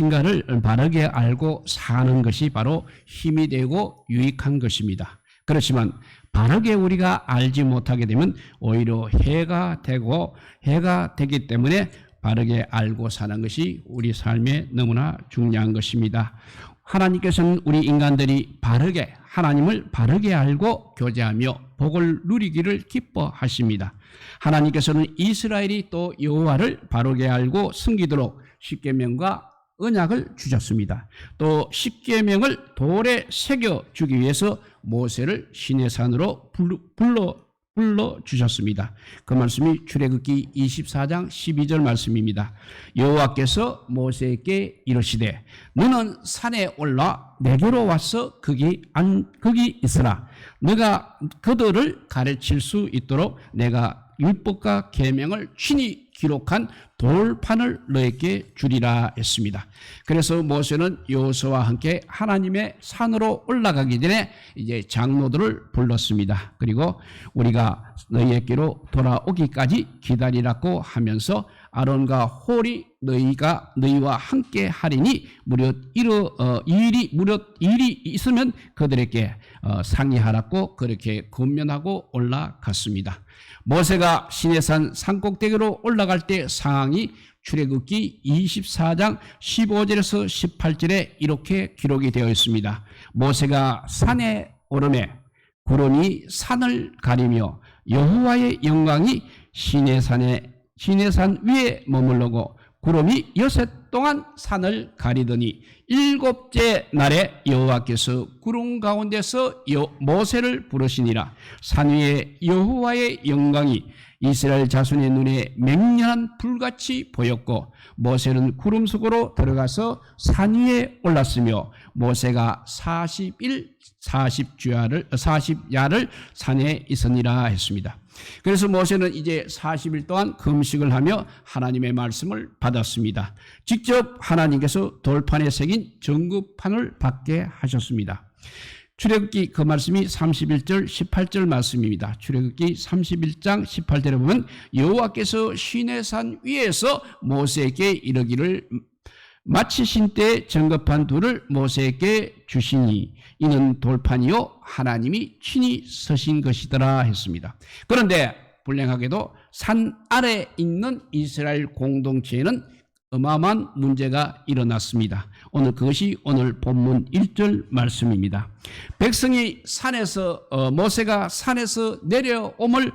무엇인가를 바르게 알고 사는 것이 바로 힘이 되고 유익한 것입니다. 그렇지만 바르게 우리가 알지 못하게 되면 오히려 해가 되기 때문에 바르게 알고 사는 것이 우리 삶에 너무나 중요한 것입니다. 하나님께서는 우리 인간들이 하나님을 바르게 알고 교제하며 복을 누리기를 기뻐하십니다. 하나님께서는 이스라엘이 또 여호와를 바르게 알고 섬기도록 십계명과 언약을 주셨습니다. 또 십계명을 돌에 새겨 주기 위해서 모세를 시내산으로 불러 주셨습니다. 그 말씀이 출애굽기 24장 12절 말씀입니다. 여호와께서 모세에게 이르시되 너는 산에 올라 내게로 와서 거기 있으라. 네가 그들을 가르칠 수 있도록 내가 율법과 계명을 친히 기록한 돌판을 너에게 주리라 했습니다. 그래서 모세는 여호수아와 함께 하나님의 산으로 올라가기 전에 이제 장로들을 불렀습니다. 그리고 우리가 너희에게로 돌아오기까지 기다리라고 하면서 아론과 홀이 너희와 함께 하리니 일이 있으면 그들에게 상의하라고 그렇게 권면하고 올라갔습니다. 모세가 시내산 산꼭대기로 올라갈 때 상황이 출애굽기 24장 15절에서 18절에 이렇게 기록이 되어 있습니다. 모세가 산에 오르매 구름이 산을 가리며 여호와의 영광이 시내산 위에 머물러고 구름이 여섯 동안 산을 가리더니 일곱째 날에 여호와께서 구름 가운데서 모세를 부르시니라. 산 위에 여호와의 영광이 이스라엘 자손의 눈에 맹렬한 불같이 보였고 모세는 구름 속으로 들어가서 산 위에 올랐으며 모세가 40야를 산에 있으니라 했습니다. 그래서 모세는 이제 40일 동안 금식을 하며 하나님의 말씀을 받았습니다. 직접 하나님께서 돌판에 새긴 정구판을 받게 하셨습니다. 출애굽기 그 말씀이 31절 18절 말씀입니다. 출애굽기 31장 18절에 보면 여호와께서 시내산 위에서 모세에게 이르기를 마치신 때 정급판 둘을 모세에게 주시니 이는 돌판이요 하나님이 친히 서신 것이더라 했습니다. 그런데 불행하게도 산 아래에 있는 이스라엘 공동체에는 어마어마한 문제가 일어났습니다. 그것이 오늘 본문 1절 말씀입니다. 백성이 모세가 산에서 내려옴이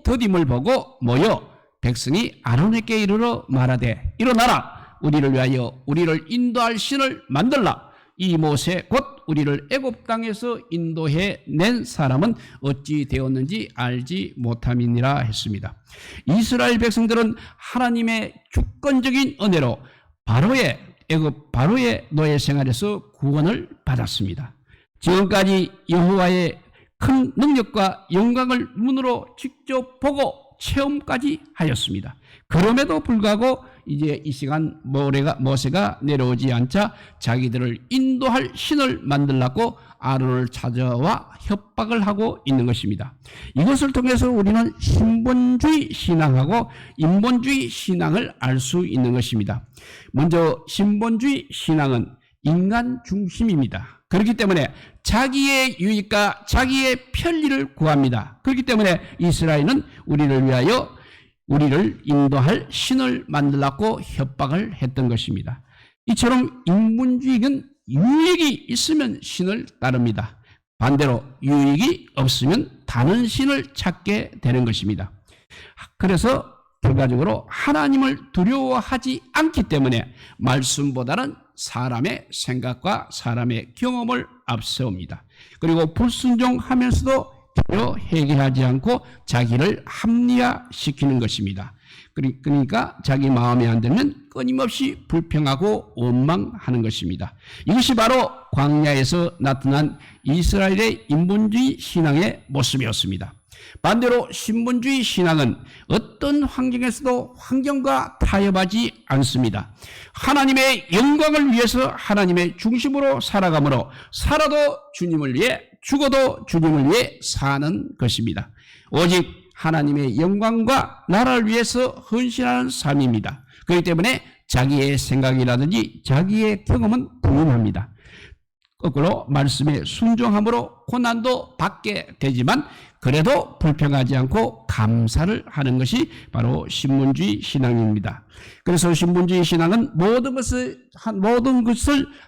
더딤을 보고 모여 백성이 아론에게 이르러 말하되 일어나라. 우리를 위하여 우리를 인도할 신을 만들라. 이 모세 곧 우리를 애굽 땅에서 인도해 낸 사람은 어찌 되었는지 알지 못함이니라 했습니다. 이스라엘 백성들은 하나님의 주권적인 은혜로 바로의 노예 생활에서 구원을 받았습니다. 지금까지 여호와의 큰 능력과 영광을 눈으로 직접 보고 체험까지 하였습니다. 그럼에도 불구하고 이제 이 시간 모세가 내려오지 않자 자기들을 인도할 신을 만들라고 아론을 찾아와 협박을 하고 있는 것입니다. 이것을 통해서 우리는 신본주의 신앙하고 인본주의 신앙을 알 수 있는 것입니다. 먼저 신본주의 신앙은 인간 중심입니다. 그렇기 때문에 자기의 유익과 자기의 편리를 구합니다. 그렇기 때문에 이스라엘은 우리를 위하여 우리를 인도할 신을 만들라고 협박을 했던 것입니다. 이처럼 인본주의는 유익이 있으면 신을 따릅니다. 반대로 유익이 없으면 다른 신을 찾게 되는 것입니다. 그래서 결과적으로 하나님을 두려워하지 않기 때문에 말씀보다는 사람의 생각과 사람의 경험을 앞세웁니다. 그리고 불순종하면서도 전혀 해결하지 않고 자기를 합리화시키는 것입니다. 그러니까 자기 마음에 안 들면 끊임없이 불평하고 원망하는 것입니다. 이것이 바로 광야에서 나타난 이스라엘의 인본주의 신앙의 모습이었습니다. 반대로 신본주의 신앙은 어떤 환경에서도 환경과 타협하지 않습니다. 하나님의 영광을 위해서 하나님의 중심으로 살아가므로 살아도 주님을 위해 죽어도 주님을 위해 사는 것입니다. 오직 하나님의 영광과 나라를 위해서 헌신하는 삶입니다. 그렇기 때문에 자기의 생각이라든지 자기의 경험은 불문합니다. 거꾸로 말씀에 순종함으로 고난도 받게 되지만 그래도 불평하지 않고 감사를 하는 것이 바로 신분주의 신앙입니다. 그래서 신분주의 신앙은 모든 것을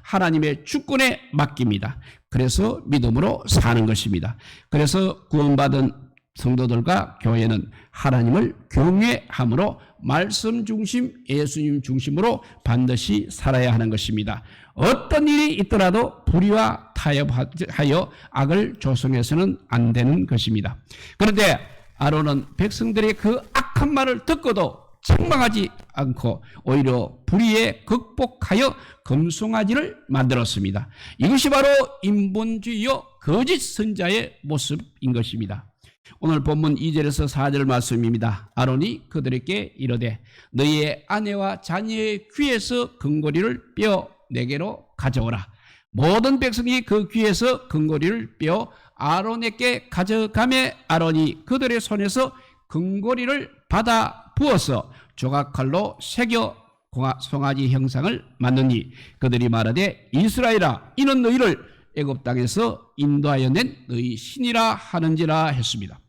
하나님의 주권에 맡깁니다. 그래서 믿음으로 사는 것입니다. 그래서 구원받은 성도들과 교회는 하나님을 경외함으로 말씀 중심, 예수님 중심으로 반드시 살아야 하는 것입니다. 어떤 일이 있더라도 불의와 타협하여 악을 조성해서는 안 되는 것입니다. 그런데 아론은 백성들의 그 악한 말을 듣고도 책망하지 않고 오히려 불의에 극복하여 금송아지를 만들었습니다. 이것이 바로 인본주의요 거짓 선자의 모습인 것입니다. 오늘 본문 2절에서 4절 말씀입니다. 아론이 그들에게 이르되 너희의 아내와 자녀의 귀에서 금고리를 빼어 내게로 가져오라. 모든 백성이 그 귀에서 금고리를 빼어 아론에게 가져가매 아론이 그들의 손에서 금고리를 받아 부어서 조각칼로 새겨 송아지 형상을 만드니 그들이 말하되 이스라엘아 이는 너희를 애굽 땅에서 인도하여 낸 너희 신이라 하는지라 했습니다.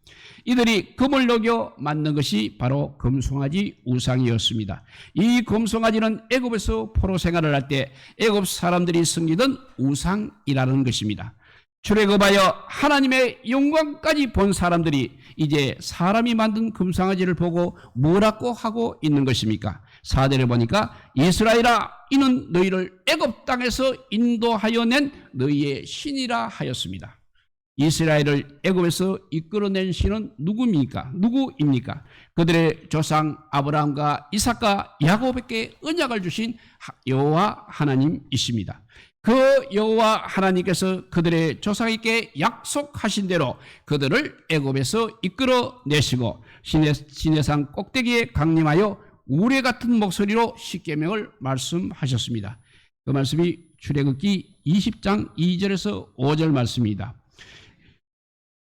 이들이 금을 녹여 만든 것이 바로 금송아지 우상이었습니다. 이 금송아지는 애굽에서 포로 생활을 할 때 애굽 사람들이 섬기던 우상이라는 것입니다. 출애굽하여 하나님의 영광까지 본 사람들이 이제 사람이 만든 금송아지를 보고 뭐라고 하고 있는 것입니까? 4절에 보니까 이스라엘아 이는 너희를 애굽 땅에서 인도하여 낸 너희의 신이라 하였습니다. 이스라엘을 애굽에서 이끌어낸 신은 누구입니까? 그들의 조상 아브라함과 이삭과 야곱에게 언약을 주신 여호와 하나님이십니다. 그 여호와 하나님께서 그들의 조상에게 약속하신 대로 그들을 애굽에서 이끌어내시고 시내산 꼭대기에 강림하여 우레 같은 목소리로 십계명을 말씀하셨습니다. 그 말씀이 출애굽기 20장 2절에서 5절 말씀입니다.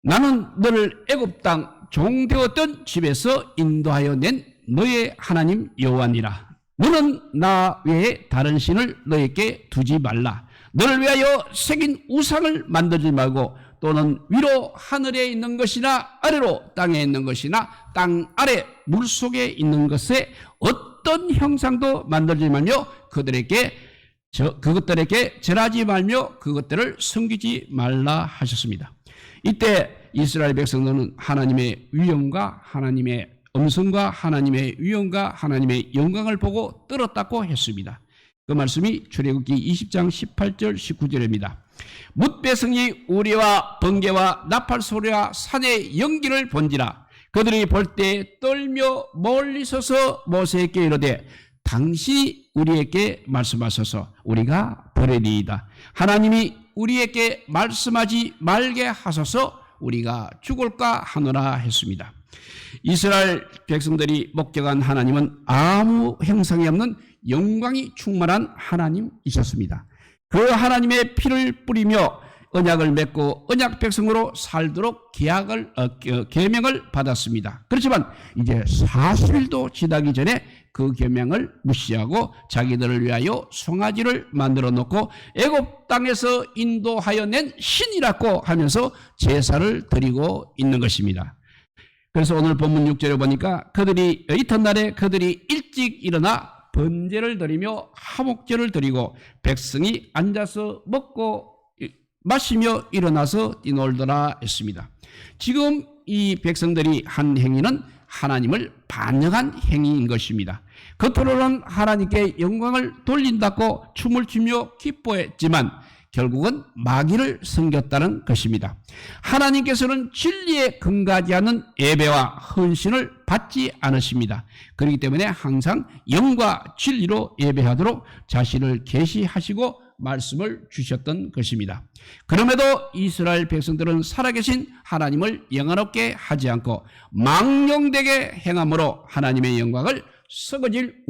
나는 너를 애굽 땅 종되었던 집에서 인도하여 낸 너의 하나님 여호와니라. 너는 나 외에 다른 신을 너에게 두지 말라. 너를 위하여 새긴 우상을 만들지 말고 또는 위로 하늘에 있는 것이나 아래로 땅에 있는 것이나 땅 아래 물속에 있는 것에 어떤 형상도 만들지 말며 그것들에게 절하지 말며 그것들을 섬기지 말라 하셨습니다. 이때 이스라엘 백성들은 하나님의 위엄과 하나님의 음성과 하나님의 위엄과 하나님의 영광을 보고 떨었다고 했습니다. 그 말씀이 출애굽기 20장 18절 19절입니다. 뭇배성이 우리와 번개와 나팔 소리와 산의 연기를 본지라 그들이 볼 때 떨며 멀리 서서 모세에게 이르되 당신이 우리에게 말씀하셔서 우리가 버리리이다. 하나님이 우리에게 말씀하지 말게 하소서 우리가 죽을까 하노라 했습니다. 이스라엘 백성들이 목격한 하나님은 아무 형상이 없는 영광이 충만한 하나님이셨습니다. 그 하나님의 피를 뿌리며 언약을 맺고 언약 백성으로 살도록 계명을 받았습니다. 그렇지만 이제 40일도 지나기 전에 그 계명을 무시하고 자기들을 위하여 송아지를 만들어 놓고 애굽 땅에서 인도하여 낸 신이라고 하면서 제사를 드리고 있는 것입니다. 그래서 오늘 본문 6절에 보니까 그들이 이튿날에 그들이 일찍 일어나 번제를 드리며 화목제를 드리고 백성이 앉아서 먹고 마시며 일어나서 뛰놀더라 했습니다. 지금 이 백성들이 한 행위는 하나님을 반역한 행위인 것입니다. 겉으로는 하나님께 영광을 돌린다고 춤을 추며 기뻐했지만 결국은 마귀를 섬겼다는 것입니다. 하나님께서는 진리에 근거하지 않는 예배와 헌신을 받지 않으십니다. 그렇기 때문에 항상 영과 진리로 예배하도록 자신을 계시하시고 말씀을 주셨던 것입니다. 그럼에도 이스라엘 백성들은 살아계신 하나님을 영화롭게 하지 않고 망령되게 행함으로 하나님의 영광을 썩어질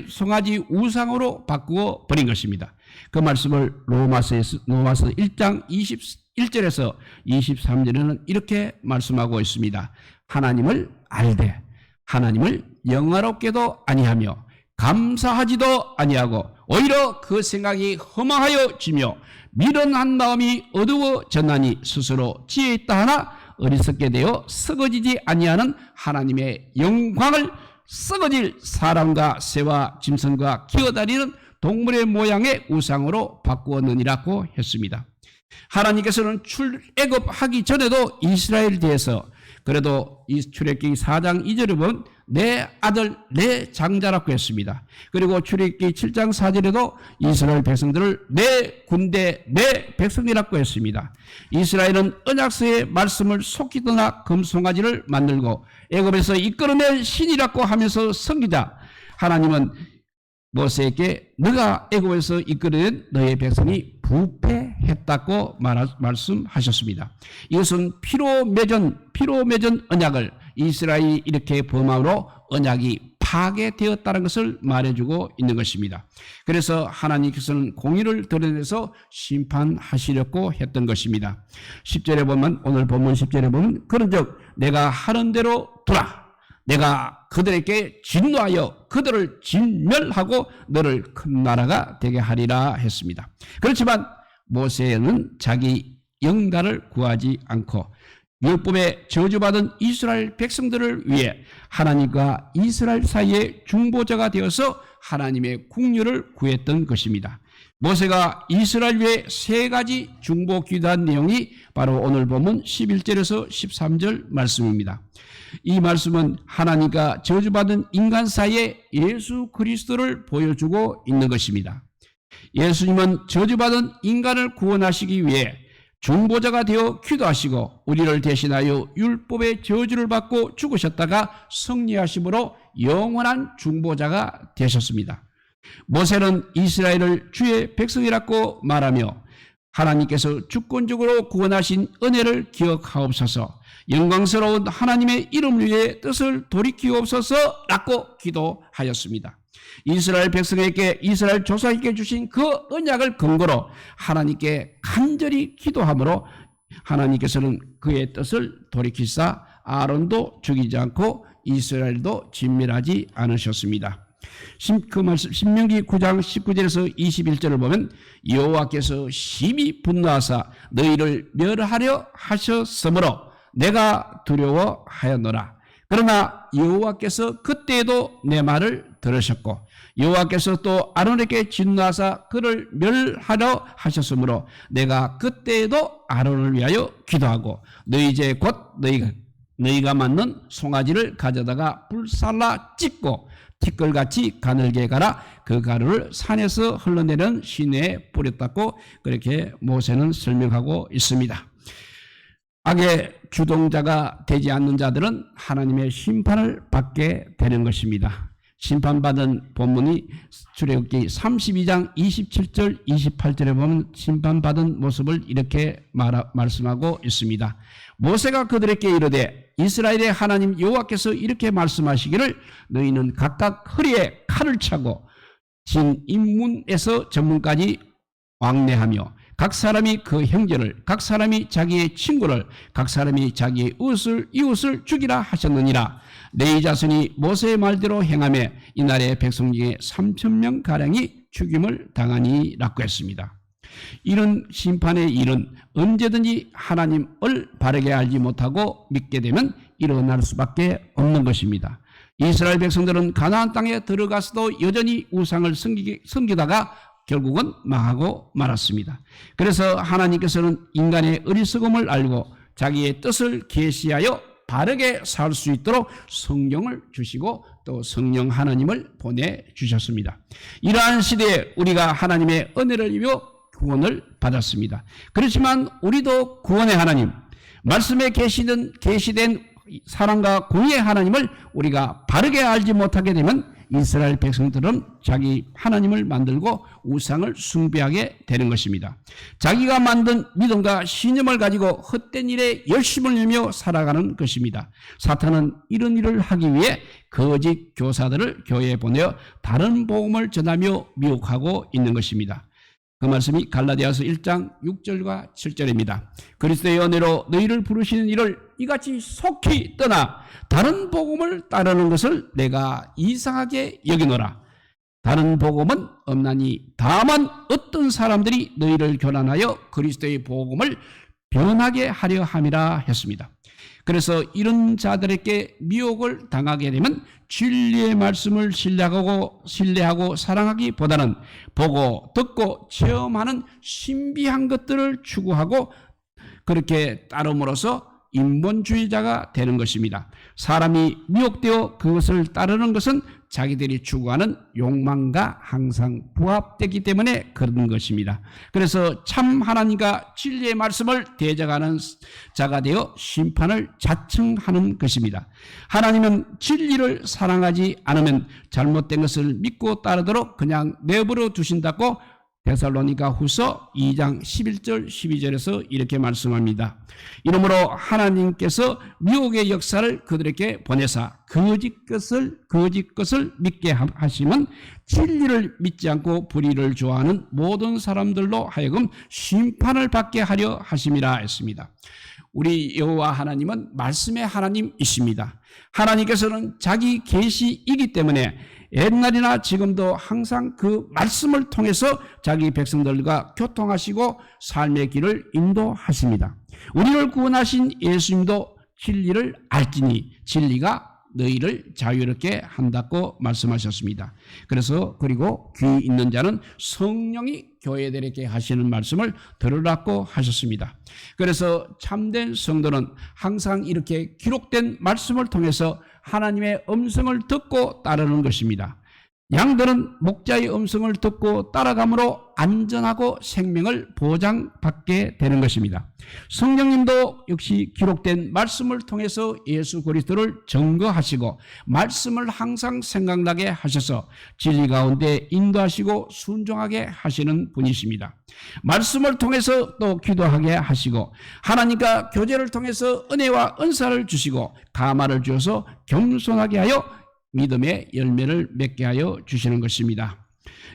송아지 우상으로 바꾸어 버린 것입니다. 그 말씀을 로마서 1장 21절에서 23절에는 이렇게 말씀하고 있습니다. 하나님을 알되 하나님을 영화롭게도 아니하며 감사하지도 아니하고 오히려 그 생각이 허망하여지며 미련한 마음이 어두워졌나니 스스로 지혜 있다 하나 어리석게 되어 썩어지지 아니하는 하나님의 영광을 썩어질 사람과 새와 짐승과 기어다니는 동물의 모양의 우상으로 바꾸었느니라고 했습니다. 하나님께서는 출애굽하기 전에도 이스라엘에 대해서 그래도 이 출애굽기 4장 2절에 보면 내 아들 내 장자라고 했습니다. 그리고 출애굽기 7장 4절에도 이스라엘 백성들을 내 군대 내 백성이라고 했습니다. 이스라엘은 언약서의 말씀을 속히 떠나 금송아지를 만들고 애굽에서 이끌어낼 신이라고 하면서 섬기자 하나님은 모세에게 너가 애굽에서 이끌어낸 너의 백성이 부패했다고 말씀하셨습니다. 이것은 피로 맺은 언약을 이스라엘이 이렇게 범함으로 언약이 파괴되었다는 것을 말해주고 있는 것입니다. 그래서 하나님께서는 공의를 드러내서 심판하시려고 했던 것입니다. 10절에 보면 오늘 본문 10절에 보면 그런즉 내가 하는 대로 두라. 내가 그들에게 진노하여 그들을 진멸하고 너를 큰 나라가 되게 하리라 했습니다. 그렇지만 모세는 자기 영달을 구하지 않고 율법에 저주받은 이스라엘 백성들을 위해 하나님과 이스라엘 사이의 중보자가 되어서 하나님의 국류를 구했던 것입니다. 모세가 이스라엘 위에 세 가지 중보 기도한 내용이 바로 오늘 보면 11절에서 13절 말씀입니다. 이 말씀은 하나님과 저주받은 인간 사이에 예수 그리스도를 보여주고 있는 것입니다. 예수님은 저주받은 인간을 구원하시기 위해 중보자가 되어 기도하시고 우리를 대신하여 율법의 저주를 받고 죽으셨다가 승리하심으로 영원한 중보자가 되셨습니다. 모세는 이스라엘을 주의 백성이라고 말하며 하나님께서 주권적으로 구원하신 은혜를 기억하옵소서, 영광스러운 하나님의 이름 위에 뜻을 돌이키옵소서라고 기도하였습니다. 이스라엘 백성에게 이스라엘 조상에게 주신 그 언약을 근거로 하나님께 간절히 기도함으로 하나님께서는 그의 뜻을 돌이키사 아론도 죽이지 않고 이스라엘도 진멸하지 않으셨습니다. 그 말씀 신명기 9장 19절에서 21절을 보면 여호와께서 심히 분노하사 너희를 멸하려 하셨으므로 내가 두려워하였노라. 그러나 여호와께서 그때에도 내 말을 들으셨고 여호와께서 또 아론에게 진노하사 그를 멸하려 하셨으므로 내가 그때에도 아론을 위하여 기도하고 너희 이제 곧 너희가 맞는 송아지를 가져다가 불살라 찢고 티끌같이 가늘게 가라. 그 가루를 산에서 흘러내는 시내에 뿌렸다고 그렇게 모세는 설명하고 있습니다. 악의 주동자가 되지 않는 자들은 하나님의 심판을 받게 되는 것입니다. 심판받은 본문이 출애굽기 32장 27절 28절에 보면 심판받은 모습을 이렇게 말씀하고 있습니다. 모세가 그들에게 이르되 이스라엘의 하나님 여호와께서 이렇게 말씀하시기를 너희는 각각 허리에 칼을 차고 진 인문에서 전문까지 왕래하며 각 사람이 그 형제를 각 사람이 자기의 친구를 각 사람이 자기의 이웃을 죽이라 하셨느니라. 내 자손이 모세의 말대로 행하며 이날의 백성 중에 3,000명 가량이 죽임을 당하니라고 했습니다. 이런 심판의 일은 언제든지 하나님을 바르게 알지 못하고 믿게 되면 일어날 수밖에 없는 것입니다. 이스라엘 백성들은 가나안 땅에 들어가서도 여전히 우상을 섬기다가 결국은 망하고 말았습니다. 그래서 하나님께서는 인간의 어리석음을 알고 자기의 뜻을 계시하여 바르게 살 수 있도록 성령을 주시고 또 성령 하나님을 보내주셨습니다. 이러한 시대에 우리가 하나님의 은혜를 입어 구원을 받았습니다. 그렇지만 우리도 구원의 하나님, 말씀에 계시된 사랑과 공의의 하나님을 우리가 바르게 알지 못하게 되면 이스라엘 백성들은 자기 하나님을 만들고 우상을 숭배하게 되는 것입니다. 자기가 만든 믿음과 신념을 가지고 헛된 일에 열심을 내며 살아가는 것입니다. 사탄은 이런 일을 하기 위해 거짓 교사들을 교회에 보내어 다른 복음을 전하며 미혹하고 있는 것입니다. 그 말씀이 갈라디아서 1장 6절과 7절입니다. 그리스도의 은혜로 너희를 부르시는 이를 이같이 속히 떠나 다른 복음을 따르는 것을 내가 이상하게 여기노라. 다른 복음은 없나니 다만 어떤 사람들이 너희를 교란하여 그리스도의 복음을 변하게 하려 함이라 했습니다. 그래서 이런 자들에게 미혹을 당하게 되면 진리의 말씀을 신뢰하고 사랑하기보다는 보고 듣고 체험하는 신비한 것들을 추구하고 그렇게 따름으로써 인본주의자가 되는 것입니다. 사람이 미혹되어 그것을 따르는 것은 자기들이 추구하는 욕망과 항상 부합되기 때문에 그런 것입니다. 그래서 참 하나님과 진리의 말씀을 대적하는 자가 되어 심판을 자청하는 것입니다. 하나님은 진리를 사랑하지 않으면 잘못된 것을 믿고 따르도록 그냥 내버려 두신다고 데살로니가 후서 2장 11절 12절에서 이렇게 말씀합니다. 이러므로 하나님께서 미혹의 역사를 그들에게 보내사 거짓 것을 믿게 하시면 진리를 믿지 않고 불의를 좋아하는 모든 사람들로 하여금 심판을 받게 하려 하심이라 했습니다. 우리 여호와 하나님은 말씀의 하나님이십니다. 하나님께서는 자기 계시이기 때문에 옛날이나 지금도 항상 그 말씀을 통해서 자기 백성들과 교통하시고 삶의 길을 인도하십니다. 우리를 구원하신 예수님도 진리를 알지니 진리가 너희를 자유롭게 한다고 말씀하셨습니다. 그리고 귀 있는 자는 성령이 교회들에게 하시는 말씀을 들으라고 하셨습니다. 그래서 참된 성도는 항상 이렇게 기록된 말씀을 통해서 하나님의 음성을 듣고 따르는 것입니다. 양들은 목자의 음성을 듣고 따라감으로 안전하고 생명을 보장받게 되는 것입니다. 성령님도 역시 기록된 말씀을 통해서 예수 그리스도를 증거하시고 말씀을 항상 생각나게 하셔서 진리 가운데 인도하시고 순종하게 하시는 분이십니다. 말씀을 통해서 또 기도하게 하시고 하나님과 교제를 통해서 은혜와 은사를 주시고 감화를 주어서 겸손하게 하여 믿음의 열매를 맺게 하여 주시는 것입니다.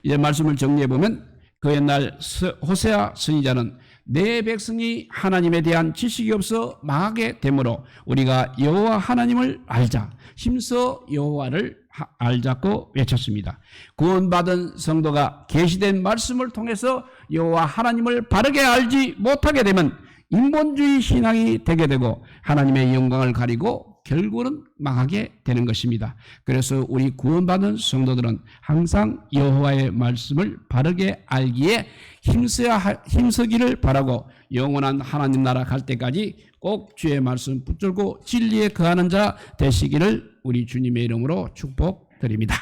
이제 말씀을 정리해 보면 그 옛날 호세아 선지자는 내 백성이 하나님에 대한 지식이 없어 망하게 되므로 우리가 여호와 하나님을 알자 힘써 여호와를 알자고 외쳤습니다. 구원받은 성도가 계시된 말씀을 통해서 여호와 하나님을 바르게 알지 못하게 되면 인본주의 신앙이 되게 되고 하나님의 영광을 가리고 결국은 망하게 되는 것입니다. 그래서 우리 구원받은 성도들은 항상 여호와의 말씀을 바르게 알기에 힘쓰기를 바라고 영원한 하나님 나라 갈 때까지 꼭 주의 말씀 붙들고 진리에 거하는 자 되시기를 우리 주님의 이름으로 축복드립니다.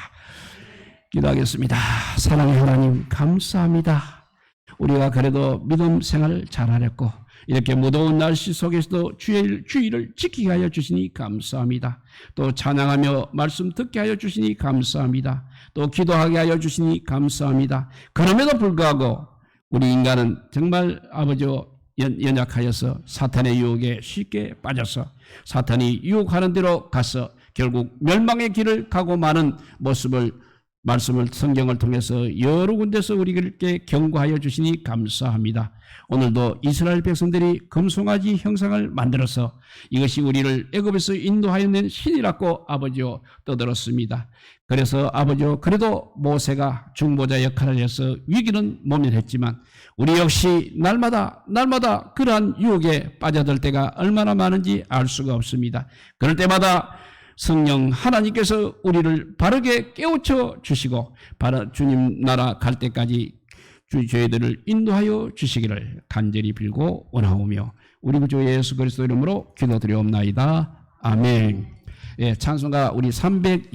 기도하겠습니다. 사랑의 하나님 감사합니다. 우리가 그래도 믿음 생활을 잘하렸고 이렇게 무더운 날씨 속에서도 주의를 지키게 하여 주시니 감사합니다. 또 찬양하며 말씀 듣게 하여 주시니 감사합니다. 또 기도하게 하여 주시니 감사합니다. 그럼에도 불구하고 우리 인간은 정말 아버지 연약하여서 사탄의 유혹에 쉽게 빠져서 사탄이 유혹하는 대로 가서 결국 멸망의 길을 가고 마는 모습을 말씀을 성경을 통해서 여러 군데서 우리에게 경고하여 주시니 감사합니다. 오늘도 이스라엘 백성들이 금송아지 형상을 만들어서 이것이 우리를 애굽에서 인도하여 낸 신이라고 아버지요 떠들었습니다. 그래서 아버지요 그래도 모세가 중보자 역할을 해서 위기는 모면했지만 우리 역시 날마다 그러한 유혹에 빠져들 때가 얼마나 많은지 알 수가 없습니다. 그럴 때마다 성령 하나님께서 우리를 바르게 깨우쳐 주시고 주님 나라 갈 때까지 저희들을 인도하여 주시기를 간절히 빌고 원하오며 우리 구주 예수 그리스도 이름으로 기도드리옵나이다. 아멘. 예, 찬송가 우리 320